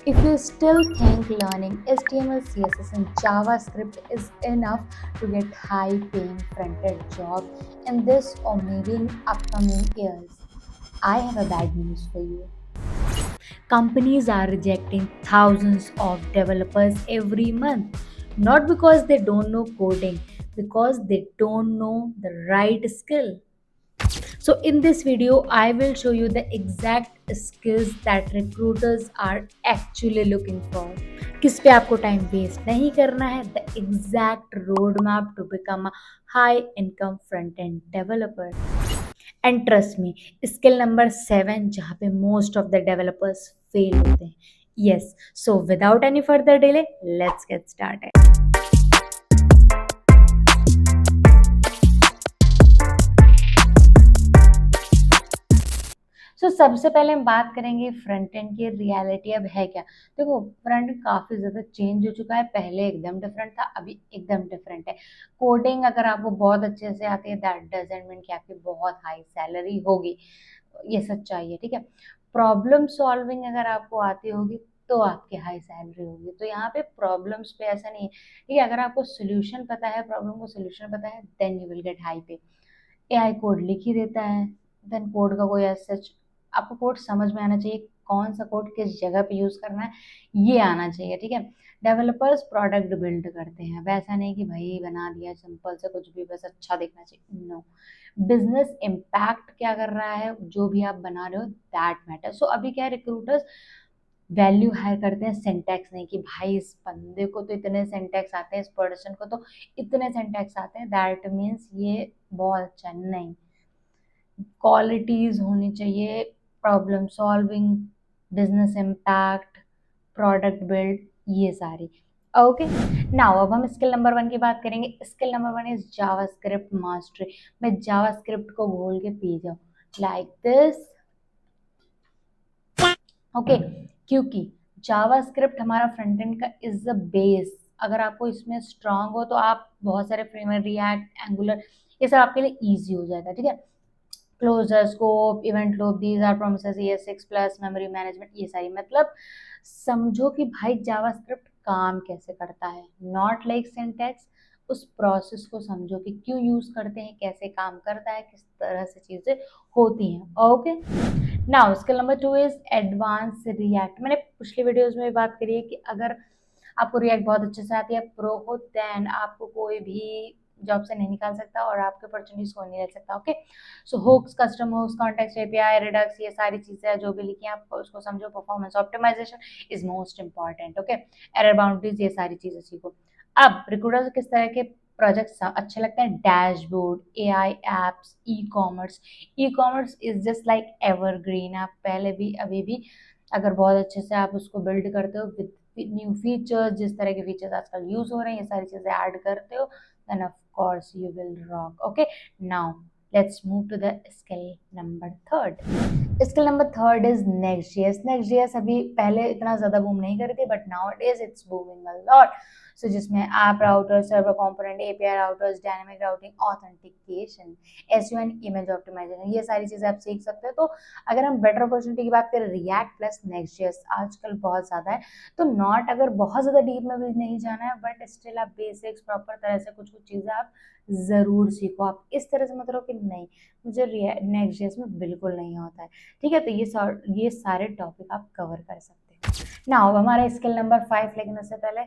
If you still think learning HTML, CSS, and JavaScript is enough to get high paying front end job in this or maybe in upcoming years, I have a bad news for you. Companies are rejecting thousands of developers every month, not because they don't know coding, because they don't know the right skill. So in this video, I will show you the exact skills that recruiters are actually looking for. किस पे आपको time waste नहीं करना है, the exact road map to become a high income front end developer. And trust me, skill number 7 जहाँ पे most of the developers fail होते हैं. Yes, so without any further delay, let's get started. सबसे पहले हम बात करेंगे front end की रियलिटी अब है क्या. देखो, फ्रंट एंड काफी ज्यादा चेंज हो चुका है. पहले एकदम डिफरेंट था, अभी एकदम डिफरेंट है. कोडिंग अगर आपको बहुत अच्छे से आती है, दैट डजंट मीन कि आपकी बहुत हाई सैलरी होगी. ये सच्चाई है, ठीक है. प्रॉब्लम सॉल्विंग अगर आपको आती होगी तो आपकी हाई सैलरी होगी. तो यहाँ पे प्रॉब्लम्स पे ऐसा नहीं है, ठीक है. अगर आपको सोल्यूशन पता है, प्रॉब्लम को सोल्यूशन पता है, then you will get high pay. AI code लिख ही देता है, देन कोड का कोई सच आपको कोड समझ में आना चाहिए. कौन सा कोड किस जगह पे यूज करना है, ये आना चाहिए, ठीक है. डेवलपर्स प्रोडक्ट बिल्ड करते हैं, वैसा नहीं कि भाई बना दिया सिंपल से कुछ भी, बस अच्छा दिखना चाहिए. नो, बिजनेस इम्पैक्ट क्या कर रहा है, जो भी आप बना रहे हो, दैट मैटर. सो अभी क्या, रिक्रूटर्स वैल्यू हायर करते हैं, सिंटैक्स नहीं कि भाई इस बंदे को तो इतने सिंटैक्स आते हैं, इस पर्सन को तो इतने सिंटैक्स आते हैं, दैट मीन्स ये बहुत अच्छा नहीं. क्वालिटीज होनी चाहिए, problem solving, business impact, product build, ये सारी. ओके, नाउ अब हम स्किल नंबर 1 की बात करेंगे. Skill number 1 is JavaScript mastery. मैं जावास्क्रिप्ट को घोल के पी जाऊं लाइक दिस. ओके, क्योंकि जावास्क्रिप्ट हमारा फ्रंट एंड का इज द बेस. अगर आपको इसमें स्ट्रांग हो तो आप बहुत सारे फ्रेमवर्क, रिएक्ट, एंगुलर, ये सब आपके लिए इजी हो जाएगा, ठीक है. Closure, scope, event loop, these are promises, ES6 plus, memory management, ये सारी. मतलब समझो कि भाई जावास्क्रिप्ट काम कैसे करता है, नॉट लाइक सिंटैक्स. उस प्रोसेस को समझो कि क्यों यूज करते हैं, कैसे काम करता है, किस तरह से चीजें होती हैं. Okay, now skill number 2 is advance react. मैंने पिछली वीडियोस में भी बात करी है कि अगर आपको रिएक्ट बहुत अच्छे से आती है, प्रो हो, देन आपको कोई भी जॉब से नहीं निकाल सकता और आपके अपॉर्चुनिटीज को नहीं रख सकता. Okay, so hooks, custom hooks, context API, Redux, ये सारी चीजें जो भी लिखी हैं आप उसको समझो. Performance optimization is most important. Okay, error boundaries, ये सारी चीजें सीखो. अब रिक्रूटर किस तरह के प्रोजेक्ट्स अच्छे लगते हैं, dashboard, AI apps, e commerce. E commerce is just like evergreen. आप पहले भी अभी भी अगर बहुत अच्छे से आप उसको बिल्ड करते हो विद न्यू फीचर्स, जिस तरह के फीचर्स आजकल यूज हो रहे हैं, ये सारी चीजें ऐड करते हो, then of course you will rock. Okay, now let's move to the skill number 3rd. skill number 3rd is Next.js. Next.js अभी पहले इतना ज्यादा बूम नहीं कर रही थी, but nowadays it's booming a lot. So जिसमें app router, server component, API routers, dynamic routing, authentication, SEO and image optimization, ये सारी चीजें आप सीख सकते हो. तो अगर हम बेटर अपॉर्चुनिटी की बात करें, रिएक्ट प्लस नेक्स्ट.जेएस आजकल बहुत ज्यादा है. तो नॉट अगर बहुत ज्यादा डीप में भी नहीं जाना है, बट स्टिल आप बेसिक्स प्रॉपर तरह से कुछ कुछ चीजें आप जरूर सीखो. आप इस तरह से मत रहो कि नहीं मुझे नेक्स्ट.जेएस में बिल्कुल नहीं होता है, ठीक है. तो ये सारे टॉपिक आप कवर कर सकते हैं. नाउ हमारा स्किल नंबर 5, लेकिन उससे पहले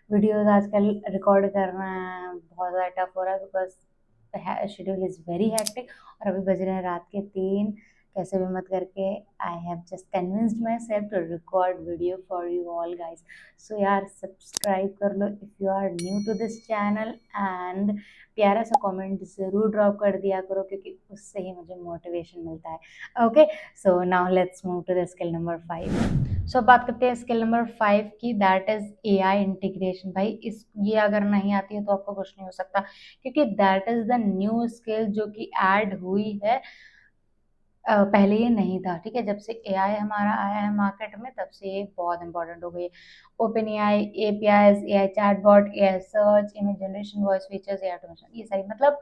वीडियोस आजकल रिकॉर्ड करना बहुत ज़्यादा टफ हो रहा है, because schedule is very hectic. और अभी बज रहे हैं रात के 3. कैसे भी मत करके I have just convinced myself to record video for you all guys. So यार सब्सक्राइब कर लो if you are new to this channel, and प्यारा सा कमेंट ज़रूर ड्रॉप कर दिया करो, क्योंकि उससे ही मुझे मोटिवेशन मिलता है. Okay, so now let's move to the skill number 5. So बात करते हैं स्किल नंबर 5 की, दैट इज एआई इंटीग्रेशन. भाई इस ये अगर नहीं आती है तो आपको कुछ नहीं हो सकता, क्योंकि that is the new skill जो कि ऐड हुई है पहले ये नहीं था, ठीक है? जब से एआई हमारा आया है मार्केट में, तब से ये बहुत इंपॉर्टेंट हो गई है। Open AI, APIs, AI chatbot, AI search, image generation, voice features, AI automation, ये सारी मतलब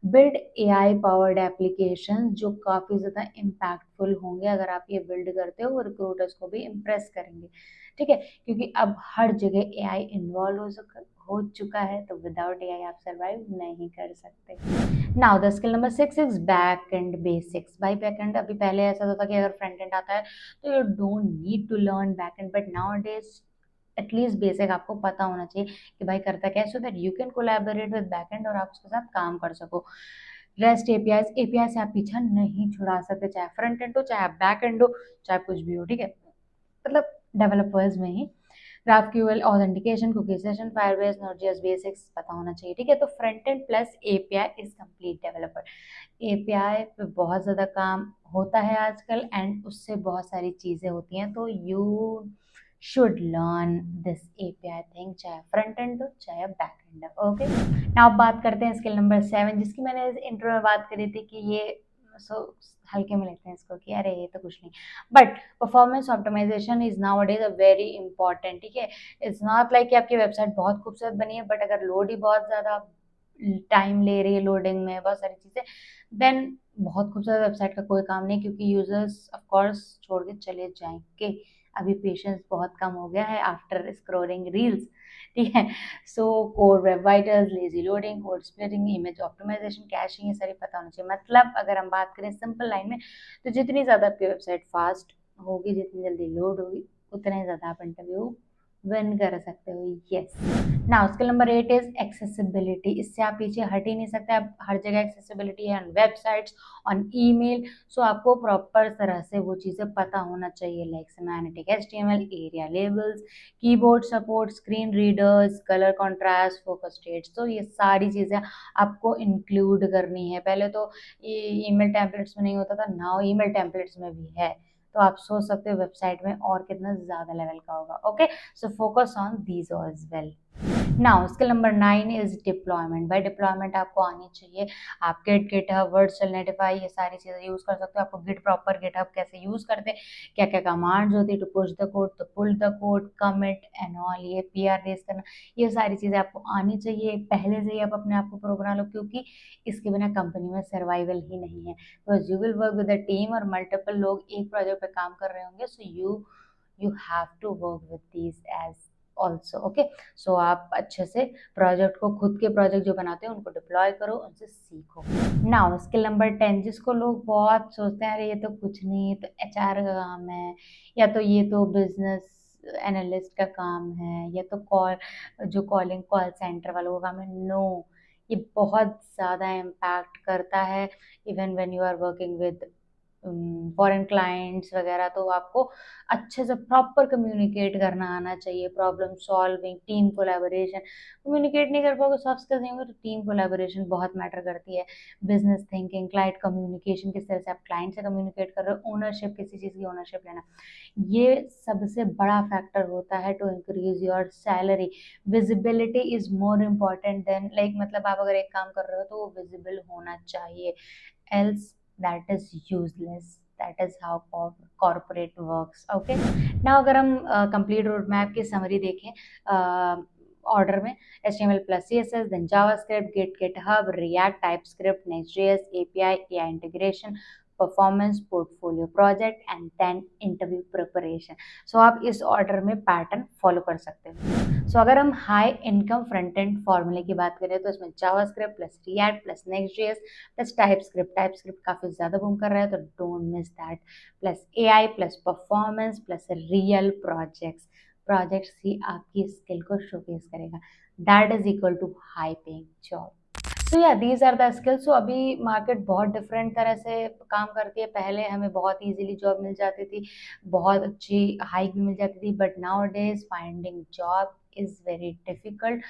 बिल्ड एआई पावर्ड एप्लीकेशन जो काफ़ी ज़्यादा इम्पैक्टफुल होंगे अगर आप ये बिल्ड करते हो, और रिक्रूटर्स को भी इम्प्रेस करेंगे, ठीक है? क्योंकि अब हर जगह एआई इन्वॉल्व हो चुका है, तो विदाउट एआई आप सर्वाइव नहीं कर सकते। Now the skill number 6 is back and basics. भाई बैक एंड, अभी पहले ऐसा होता था कि अगर फ्रंट एंड आता है तो you don't need to learn back end, but nowadays at least basic आपको पता होना चाहिए कि भाई करता क्या है, so that you can collaborate with back end और आप उसके साथ काम कर सको। रेस्ट एपीआई से आप पीछा नहीं छुड़ा सकते, चाहे फ्रंट एंड हो, चाहे आप बैक एंड हो, चाहे कुछ भी हो, ठीक है? मतलब डेवलपर्स में ही GraphQL, authentication, cookie session, firebase, node js basics पता होना चाहिए, ठीक है? तो front end plus API is complete developer. API पे बहुत ज़्यादा काम होता है आजकल, एंड उससे बहुत सारी चीज़ें होती हैं, तो you should learn this API thing, चाहे फ्रंट एंड हो चाहे बैक एंड हो, ओके? नाउ बात करते हैं स्किल नंबर 7, जिसकी मैंने इंट्रो में बात करी थी कि ये सो हल्के में लेते हैं इसको कि अरे ये तो कुछ नहीं, but performance optimization is nowadays a very important, ठीक है? इट्स नॉट लाइक कि आपकी वेबसाइट बहुत खूबसूरत बनी है, बट अगर लोड ही बहुत ज़्यादा टाइम ले रही है लोडिंग में, बहुत सारी चीज़ें, देन बहुत खूबसूरत वेबसाइट का कोई काम नहीं, क्योंकि यूजर्स ऑफ कोर्स छोड़ के चले जाएंगे। अभी पेशेंस बहुत कम हो गया है आफ्टर स्क्रोलिंग रील्स, ठीक है? So core web vitals, lazy loading, code splitting, image optimisation, caching, ये सारी पता होना चाहिए। मतलब अगर हम बात करें सिंपल लाइन में, तो जितनी ज़्यादा आपकी वेबसाइट फास्ट होगी, जितनी जल्दी लोड होगी, उतना ही ज़्यादा आप इंटरव्यू विन कर सकते हो। Yes. Now skill number 8 is accessibility. इससे आप पीछे हट ही नहीं सकते, आप हर जगह एक्सेसिबिलिटी है, ऑन वेबसाइट्स, ऑन ईमेल। सो आपको प्रॉपर तरह से वो चीज़ें पता होना चाहिए, like semantic HTML, area labels, keyboard support, screen readers, colour contrast, focus states. तो ये सारी चीज़ें आपको इंक्लूड करनी है। पहले तो ये ईमेल टेम्पलेट्स में नहीं होता था, नाउ ईमेल टेम्पलेट्स में भी है, तो आप सोच सकते हो वेबसाइट में और कितना ज़्यादा लेवल का होगा, okay? So focus on these as well. Now skill number 9 is deployment. भाई डिप्लॉयमेंट आपको आनी चाहिए। आप गिट, गिटहब, वर्डस्टल, नेटिफाई, ये सारी चीज़ें यूज़ कर सकते हो। आपको गिट प्रॉपर गिटहब कैसे यूज़ करते हैं, क्या क्या कमांड्स होती है, to push the code, to pull the code, commit and all, ये पीआर रेस करना, ये सारी चीज़ें आपको आनी चाहिए। पहले से ही आप अपने आप को प्रो बना लो, क्योंकि इसके बिना कंपनी में सर्वाइवल ही नहीं है। Because you will work with a team और मल्टीपल लोग एक प्रोजेक्ट पे काम कर रहे होंगे, so you have to work with these age also, okay? So आप अच्छे से प्रोजेक्ट को, खुद के प्रोजेक्ट जो बनाते हैं उनको डिप्लॉय करो, उनसे सीखो। नाउ स्किल नंबर 10, जिसको लोग बहुत सोचते हैं अरे ये तो कुछ नहीं, ये तो एचआर का काम है, या तो ये तो बिजनेस एनालिस्ट का काम है, या तो कॉल सेंटर वालों का काम है। नो, ये बहुत ज़्यादा इम्पैक्ट करता है। Even when you are working with foreign clients वगैरह, तो आपको अच्छे से प्रॉपर कम्युनिकेट करना आना चाहिए, problem solving, team collaboration. Communicate नहीं कर पाओगे, सॉफ्ट स्किल्स नहीं होंगे, तो टीम कोलैबोरेशन बहुत मैटर करती है। बिजनेस थिंकिंग, क्लाइंट कम्युनिकेशन, किस तरह से आप क्लाइंट से कम्युनिकेट कर रहे हो, ओनरशिप, किसी चीज़ की ओनरशिप लेना, ये सबसे बड़ा फैक्टर होता है to increase your salary. Visibility is more important than, like मतलब आप अगर एक काम कर रहे हो तो वो विजिबल होना चाहिए, else that is useless. That is how corporate works, okay? Now अगर हम complete road map की summary देखें ऑर्डर में, HTML plus CSS, then JavaScript, Git, GitHub, React, TypeScript, Next.js, API, AI integration, performance, portfolio, project and then interview preparation. So आप इस order में pattern follow कर सकते हो। सो अगर हम हाई इनकम फ्रंट एंड फॉर्मूले की बात करें, तो इसमें JavaScript plus React plus Next.js plus TypeScript काफ़ी ज़्यादा बूम कर रहा है, तो don't miss that, plus AI plus performance plus real projects ही आपकी स्किल को शोकेस करेगा। That is equal to high paying job. So या these are the skills. So अभी मार्केट बहुत डिफरेंट तरह से काम करती है। पहले हमें बहुत इजीली जॉब मिल जाती थी, बहुत अच्छी हाइक भी मिल जाती थी, but nowadays finding job is very difficult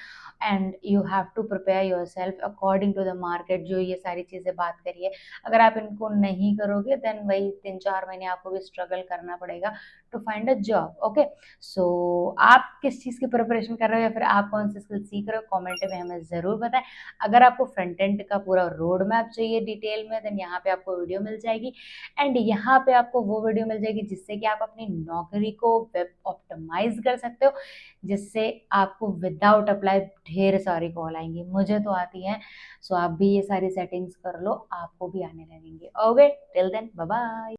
and you have to prepare yourself according to the market. जो ये सारी चीजें बात करिए, अगर आप इनको नहीं करोगे देन वही 3-4 महीने आपको भी स्ट्रगल करना पड़ेगा to find a job. Okay, so आप किस चीज़ की प्रिपरेशन कर रहे हो या फिर आप कौन सी स्किल सीख रहे हो, कमेंट में हमें ज़रूर बताएं। अगर आपको फ्रंट एंड का पूरा रोड मैप चाहिए डिटेल में, देन यहाँ पे आपको वीडियो मिल जाएगी एंड यहाँ पे आपको वो वीडियो मिल जाएगी जिससे कि आप अपनी नौकरी को वेब ऑप्टिमाइज कर सकते हो, जिससे आपको विदाउट अप्लाई ढेर सारी कॉल आएंगी। मुझे तो आती है, सो आप भी ये सारी सेटिंग्स कर लो, आपको भी आने लगेंगे। Okay, till then bye bye.